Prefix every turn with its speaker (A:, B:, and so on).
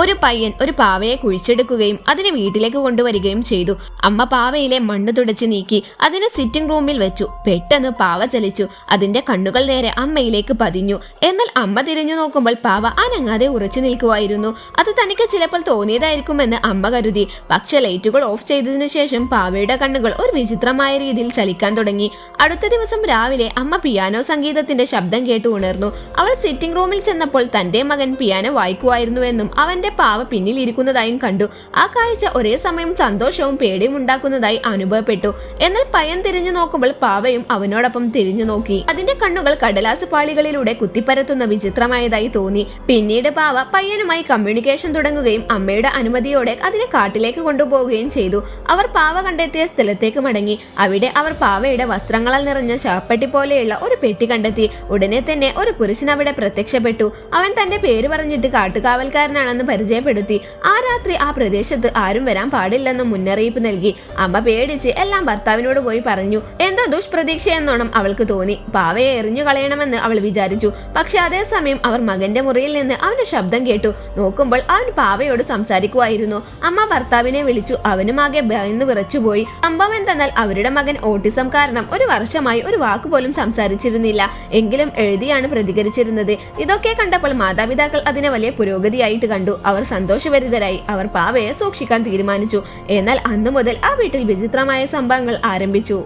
A: ഒരു പയ്യൻ ഒരു പാവയെ കുഴിച്ചെടുക്കുകയും അതിനെ വീട്ടിലേക്ക് കൊണ്ടുവരികയും ചെയ്തു. അമ്മ പാവയിലെ മണ്ണ് തുടച്ച് നീക്കി അതിനെ സിറ്റിംഗ് റൂമിൽ വെച്ചു. പെട്ടെന്ന് പാവ ചലിച്ചു. അതിന്റെ കണ്ണുകൾ നേരെ അമ്മയിലേക്ക് പതിഞ്ഞു. എന്നാൽ അമ്മ തിരിഞ്ഞു നോക്കുമ്പോൾ പാവ അനങ്ങാതെ ഉറച്ചു നിൽക്കുമായിരുന്നു. അത് തനിക്ക് ചിലപ്പോൾ തോന്നിയതായിരിക്കുമെന്ന് അമ്മ കരുതി. പക്ഷെ ലൈറ്റുകൾ ഓഫ് ചെയ്തതിനു ശേഷം പാവയുടെ കണ്ണുകൾ ഒരു വിചിത്രമായ രീതിയിൽ ചലിക്കാൻ തുടങ്ങി. അടുത്ത ദിവസം രാവിലെ അമ്മ പിയാനോ സംഗീതത്തിന്റെ ശബ്ദം കേട്ട് ഉണർന്നു. അവൾ സിറ്റിംഗ് റൂമിൽ ചെന്നപ്പോൾ തന്റെ മകൻ പിയാനോ വായിക്കുമായിരുന്നുവെന്നും അവൻ പാവ പിന്നിൽ ഇരിക്കുന്നതായും കണ്ടു. ആ കാഴ്ച ഒരേ സമയം സന്തോഷവും പേടിയും ഉണ്ടാക്കുന്നതായി അനുഭവപ്പെട്ടു. എന്നാൽ പയ്യൻ തിരിഞ്ഞു നോക്കുമ്പോൾ പാവയും അവനോടൊപ്പം തിരിഞ്ഞു നോക്കി. അതിന്റെ കണ്ണുകൾ കടലാസ് പാളികളിലൂടെ കുത്തിപ്പരത്തുന്ന വിചിത്രമായതായി തോന്നി. പിന്നീട് പാവ പയ്യനുമായി കമ്മ്യൂണിക്കേഷൻ തുടങ്ങുകയും അമ്മയുടെ അനുമതിയോടെ അതിനെ കാട്ടിലേക്ക് കൊണ്ടുപോവുകയും ചെയ്തു. അവർ പാവ കണ്ടെത്തിയ സ്ഥലത്തേക്ക് മടങ്ങി. അവിടെ അവർ പാവയുടെ വസ്ത്രങ്ങളാൽ നിറഞ്ഞ ശവപ്പെട്ടി പോലെയുള്ള ഒരു പെട്ടി കണ്ടെത്തി. ഉടനെ തന്നെ ഒരു പുരുഷൻ അവിടെ പ്രത്യക്ഷപ്പെട്ടു. അവൻ തന്റെ പേര് പറഞ്ഞിട്ട് കാട്ടുകാവൽക്കാരനാണെന്ന് പരിചയപ്പെടുത്തി. ആ രാത്രി ആ പ്രദേശത്ത് ആരും വരാൻ പാടില്ലെന്ന് മുന്നറിയിപ്പ് നൽകി. അമ്മ പേടിച്ച് എല്ലാം ഭർത്താവിനോട് പോയി പറഞ്ഞു. എന്തോ ദുഷ്പ്രതീക്ഷയെന്നോണം അവൾക്ക് തോന്നി. പാവയെ എറിഞ്ഞു കളയണമെന്ന് അവൾ വിചാരിച്ചു. പക്ഷെ അതേസമയം അവർ മകന്റെ മുറിയിൽ നിന്ന് അവന്റെ ശബ്ദം കേട്ടു. നോക്കുമ്പോൾ അവൻ പാവയോട് സംസാരിക്കുമായിരുന്നു. അമ്മ ഭർത്താവിനെ വിളിച്ചു. അവനും ആകെ ഭയന്ന് വിറച്ചുപോയി. സംഭവം എന്തെന്നാൽ അവരുടെ മകൻ ഓട്ടിസം കാരണം ഒരു വർഷമായി ഒരു വാക്കുപോലും സംസാരിച്ചിരുന്നില്ല. എങ്കിലും എഴുതിയാണ് പ്രതികരിച്ചിരുന്നത്. ഇതൊക്കെ കണ്ടപ്പോൾ മാതാപിതാക്കൾ അതിനെ വലിയ പുരോഗതിയായിട്ട് കണ്ടു. അവർ സന്തോഷഭരിതരായി. അവർ പാവയെ സൂക്ഷിക്കാൻ തീരുമാനിച്ചു. എന്നാൽ അന്നു മുതൽ ആ വീട്ടിൽ വിചിത്രമായ സംഭവങ്ങൾ ആരംഭിച്ചു.